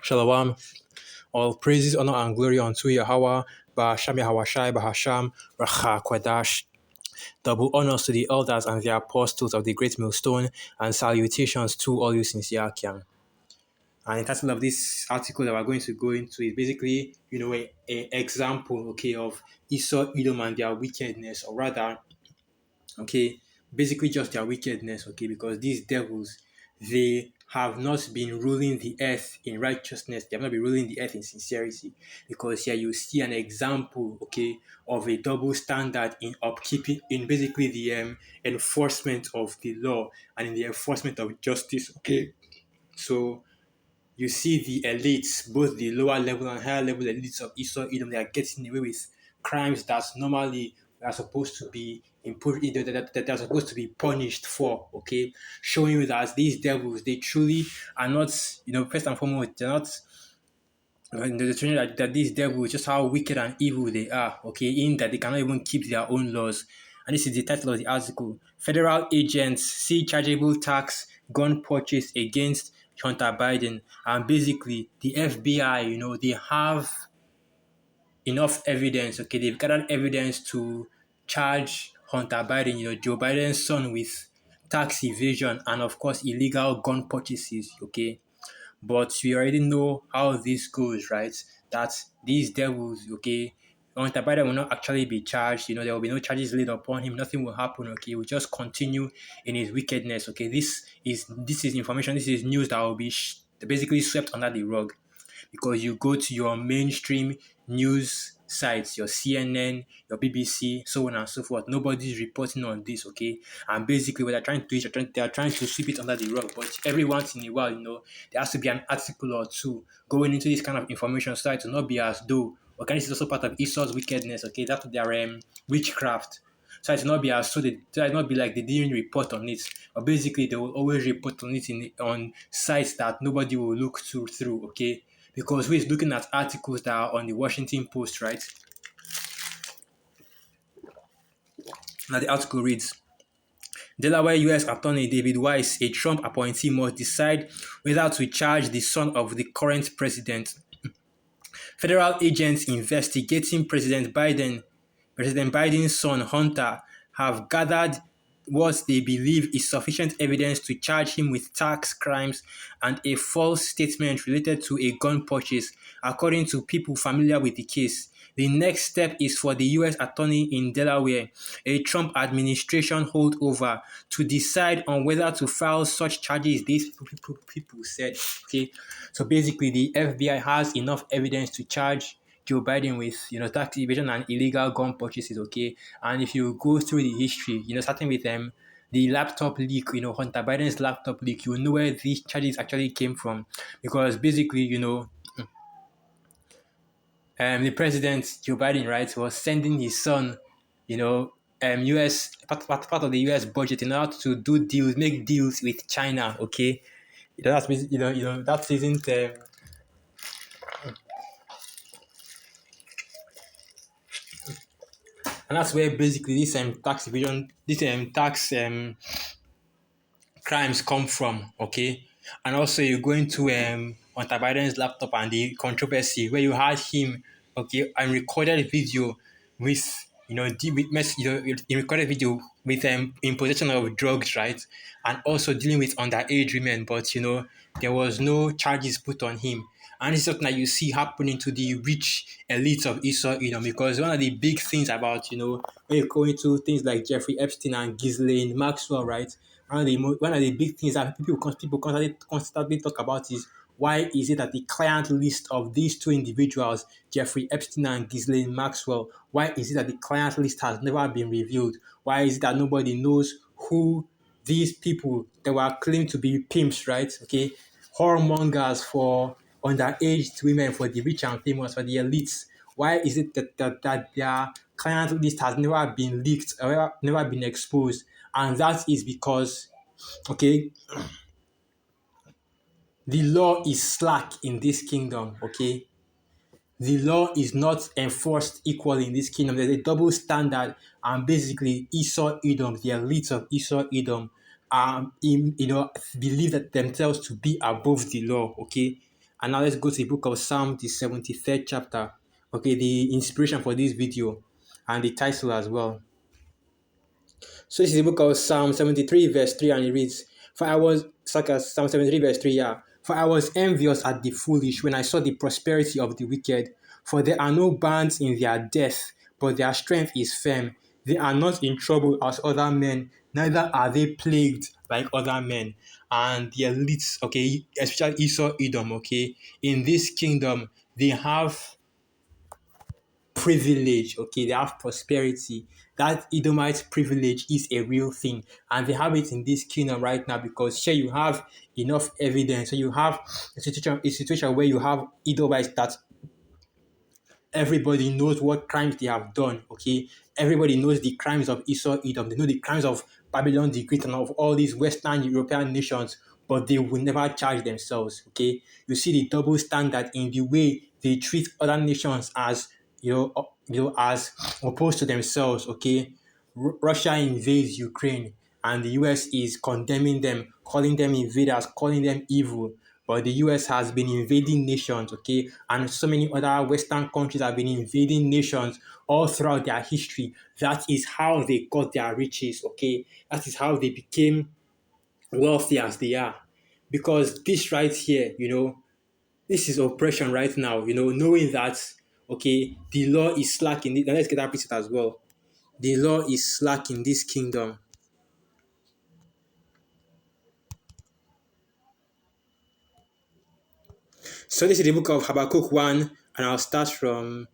Shalom. All praises, honor, and glory unto Yahweh, Bahasham Yahawashai, Bahasham, Racha Kwadash. Double honors to the elders and the apostles of the great millstone, and salutations to all you sincere Akian. And the title of this article that we're going to go into is basically, a example, of Esau, Edom, and their wickedness, or rather, basically just their wickedness, because these devils, they have not been ruling the earth in righteousness. They have not been ruling the earth in sincerity. Because here you see an example, of a double standard in upkeeping, in basically the enforcement of the law and in the enforcement of justice. So you see the elites, both the lower level and higher level elites of Esau, Edom, they are getting away with crimes that normally are supposed to be that are supposed to be punished for, showing you that these devils, they truly are not, first and foremost, they're not, they're showing that these devils, just how wicked and evil they are, in that they cannot even keep their own laws. And this is the title of the article. Federal agents see chargeable tax gun purchase against Hunter Biden. And basically, the FBI, they have enough evidence, they've gathered evidence to charge Hunter Biden, Joe Biden's son, with tax evasion and, of course, illegal gun purchases, But we already know how this goes, right? That these devils, Hunter Biden will not actually be charged. There will be no charges laid upon him. Nothing will happen. He will just continue in his wickedness. This is information. This is news that will be basically swept under the rug, because you go to your mainstream news sites, your CNN, your BBC, so on and so forth. Nobody's reporting on this, And basically, what they're trying to do is they are trying to sweep it under the rug. But every once in a while, there has to be an article or two going into this kind of information, so it to not be as though, this is also part of Esau's wickedness, that's their witchcraft. So it's not be as so they so it's not be like they didn't report on it. But basically they will always report on it on sites that nobody will look through, Because we're looking at articles that are on the Washington Post, right? Now the article reads: Delaware U.S. Attorney David Weiss, a Trump appointee, must decide whether to charge the son of the current president. Federal agents investigating President Biden's son Hunter, have gathered what they believe is sufficient evidence to charge him with tax crimes and a false statement related to a gun purchase, according to people familiar with the case. The next step is for the U.S. Attorney in Delaware, a Trump administration holdover, to decide on whether to file such charges, these people said. So basically, the FBI has enough evidence to charge Joe Biden with, tax evasion and illegal gun purchases, And if you go through the history, starting with the laptop leak, Hunter Biden's laptop leak, you know where these charges actually came from. Because basically, the president, Joe Biden, right, was sending his son, US part of the US budget in order to make deals with China, That's that isn't and that's where basically this tax evasion, this tax crimes come from, And also you go into Hunter Biden's laptop and the controversy where you had him, and recorded video with in recorded video with in possession of drugs, right, and also dealing with underage women, but there was no charges put on him. And it's something that you see happening to the rich elites of Esau, because one of the big things about, when you go into things like Jeffrey Epstein and Ghislaine Maxwell, right? One of the big things that people constantly talk about is, why is it that the client list of these two individuals, Jeffrey Epstein and Ghislaine Maxwell, why is it that the client list has never been revealed? Why is it that nobody knows who these people that were claimed to be pimps, right? Whoremongers for underage women, for the rich and famous, for the elites. Why is it that their client list has never been leaked or never been exposed? And that is because, the law is slack in this kingdom, The law is not enforced equally in this kingdom. There's a double standard, and basically Esau Edom, the elites of Esau Edom, believe that themselves to be above the law, And now let's go to the book of Psalm, the 73rd chapter. Okay, the inspiration for this video and the title as well. So this is the book of Psalm 73, verse 3, and it reads, For I was, Psalm 73, verse 3, yeah. For I was envious at the foolish when I saw the prosperity of the wicked. For there are no bands in their death, but their strength is firm. They are not in trouble as other men, neither are they plagued like other men. And the elites, okay, especially Esau, Edom, okay, in this kingdom, they have privilege, okay, they have prosperity. That Edomite privilege is a real thing, and they have it in this kingdom right now because sure you have enough evidence. So you have a situation where you have Edomites that everybody knows what crimes they have done. Okay, everybody knows the crimes of Esau, Edom. They know the crimes of Babylon the Great and of all these Western European nations, but they will never charge themselves. Okay, you see the double standard in the way they treat other nations as as opposed to themselves. Okay, Russia invades Ukraine, and the US is condemning them, calling them invaders, calling them evil. But the US has been invading nations, okay, and so many other Western countries have been invading nations all throughout their history. That is how they got their riches, okay. That is how they became wealthy as they are. Because this right here, this is oppression right now, knowing that, okay, the law is slack in it. Now let's get that precept as well. The law is slack in this kingdom. So this is the book of Habakkuk 1, and I'll start from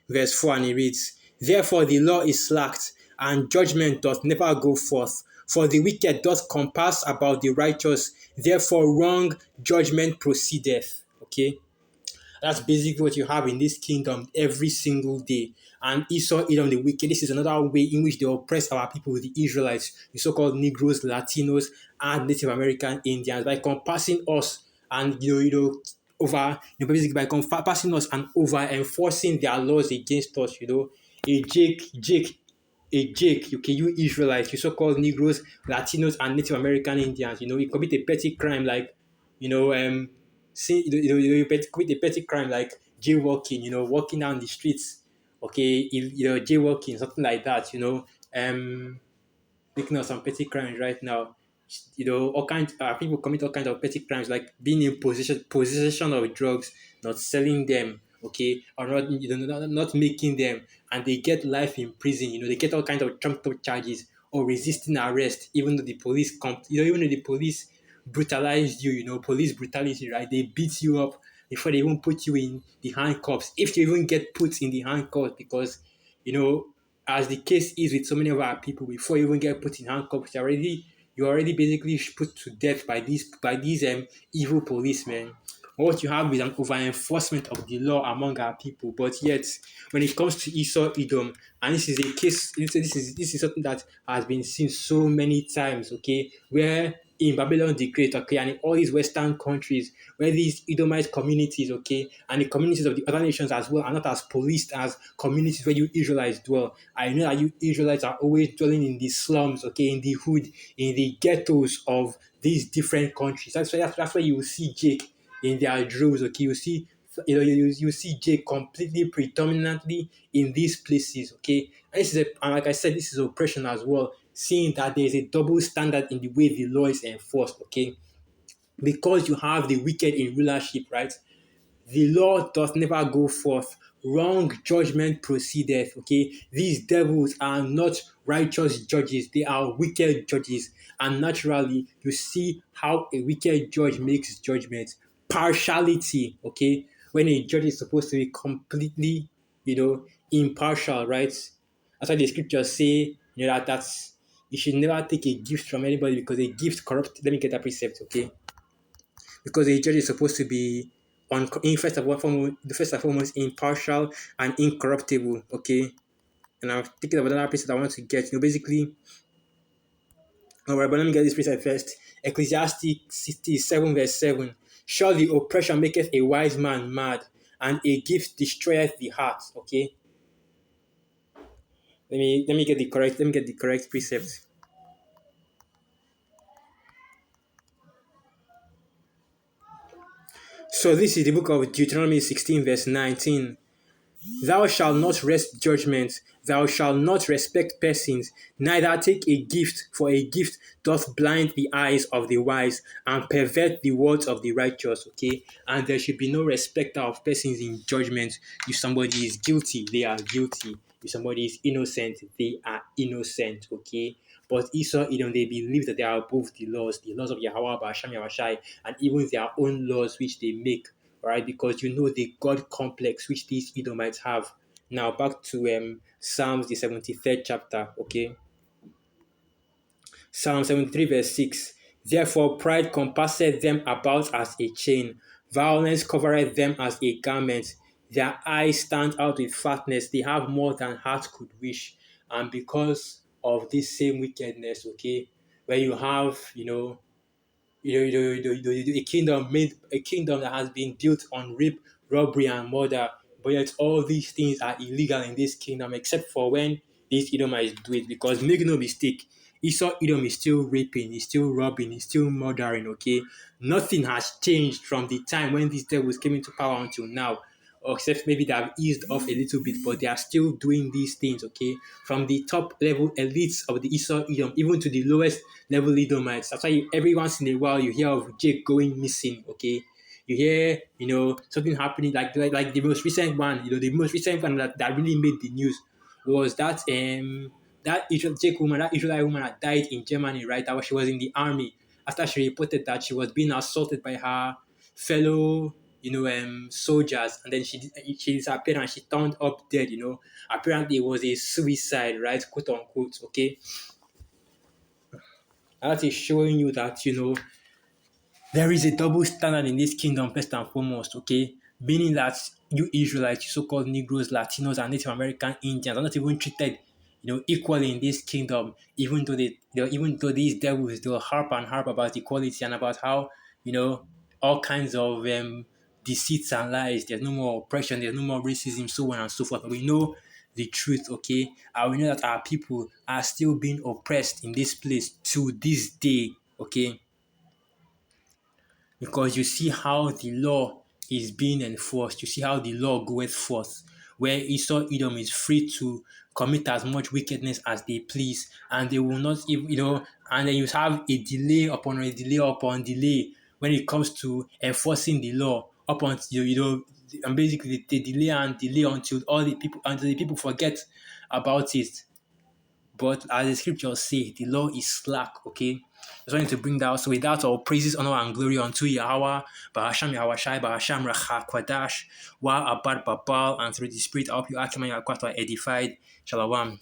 verse 4, and it reads, Therefore the law is slacked, and judgment doth never go forth. For the wicked doth compass about the righteous, therefore wrong judgment proceedeth. Okay? That's basically what you have in this kingdom every single day. And Esau, Edom, the wicked, this is another way in which they oppress our people, the Israelites, the so-called Negroes, Latinos, and Native American Indians, by compassing us and basically by compassing us and over enforcing their laws against us. A Jake, okay, you Israelites, you so-called Negroes, Latinos, and Native American Indians, you commit a petty crime like, you know, see, commit a petty crime like jaywalking, walking down the streets, okay, jaywalking, something like that, thinking of some petty crimes right now. All kinds people commit all kinds of petty crimes like being in possession of drugs, not selling them, okay, or not making them, and they get life in prison. They get all kinds of trumped up charges or resisting arrest, even though the police even though the police brutalized you. Police brutality, right? They beat you up before they even put you in the handcuffs. If you even get put in the handcuffs, because you know as the case is with so many of our people, before you even get put in handcuffs, you're already basically put to death by these evil policemen. What you have is an over enforcement of the law among our people, but yet when it comes to Esau, Edom, and this is a case, this is something that has been seen so many times, okay, where in Babylon the Great, okay, and in all these Western countries, where these Edomite communities, okay, and the communities of the other nations as well are not as policed as communities where you Israelites dwell. I know that you Israelites are always dwelling in the slums, okay, in the hood, in the ghettos of these different countries. That's why you will see Jake in their droves, okay. You see Jake completely predominantly in these places, okay. And like I said, this is oppression as well, seeing that there is a double standard in the way the law is enforced, okay, because you have the wicked in rulership, right? The law doth never go forth. Wrong judgment proceedeth. Okay, these devils are not righteous judges, they are wicked judges. And naturally, you see how a wicked judge makes judgment. Partiality, okay, when a judge is supposed to be completely, impartial, right? That's why the scriptures say, that's you should never take a gift from anybody because a gift corrupt. Let me get that precept, okay? Because a judge is supposed to be first and foremost impartial and incorruptible. Okay, and I'm thinking of another precept I want to get. Basically, all right, but let me get this precept first. Ecclesiastes 67 verse 7. Surely oppression maketh a wise man mad, and a gift destroyeth the heart. Okay, let me get the correct precept. So this is the book of Deuteronomy 16, verse 19. Thou shalt not rest judgment, thou shalt not respect persons, neither take a gift, for a gift doth blind the eyes of the wise and pervert the words of the righteous. Okay, and there should be no respecter of persons in judgment. If somebody is guilty, they are guilty. If somebody is innocent, they are innocent. Okay. But Esau, they believe that they are above the laws of Yahweh, Basham, Yahweh, and even their own laws which they make, right? Because the God complex which these Edomites have. Now back to Psalms the 73rd chapter, okay? Psalm 73 verse 6. Therefore pride compasseth them about as a chain, violence covereth them as a garment. Their eyes stand out with fatness, they have more than heart could wish. And because of this same wickedness, okay, where you have, a kingdom made a kingdom that has been built on rape, robbery, and murder. But yet all these things are illegal in this kingdom, except for when these Edomites do it. Because make no mistake, Esau Edom is still raping, he's still robbing, he's still murdering. Okay, nothing has changed from the time when these devils came into power until now, or except maybe they have eased off a little bit, but they are still doing these things, okay? From the top level elites of the Esau Edom, even to the lowest level Edomites. That's why every once in a while you hear of Jake going missing, okay? You hear, something happening like the most recent one, the most recent one that really made the news was that Israelite woman that died in Germany, right? She was in the army after she reported that she was being assaulted by her fellow soldiers, and then she disappeared and she turned up dead. Apparently it was a suicide, right, quote unquote. Okay, that is showing you that there is a double standard in this kingdom, first and foremost, okay? Meaning that you Israelites, you so-called Negroes, Latinos, and Native American Indians are not even treated, equally in this kingdom, even though these devils, they'll harp and harp about equality and about how, all kinds of deceits and lies. There's no more oppression, there's no more racism, so on and so forth. But we know the truth, okay? And we know that our people are still being oppressed in this place to this day, okay? Because you see how the law is being enforced. You see how the law goeth forth, where Esau Edom is free to commit as much wickedness as they please, and they will not even, and then you have a delay upon a delay upon delay when it comes to enforcing the law up until, and basically they delay and delay until the people forget about it. But as the scriptures say, the law is slack, okay? Just wanted to bring that out. So without all praises, honor, and glory unto Yahweh, Bahasham Yahweh Shai, Bahasham Racha Kwadash, Wa Abad Babal, and through the Spirit, I hope you Akim and Yakwat are edified. Shalom.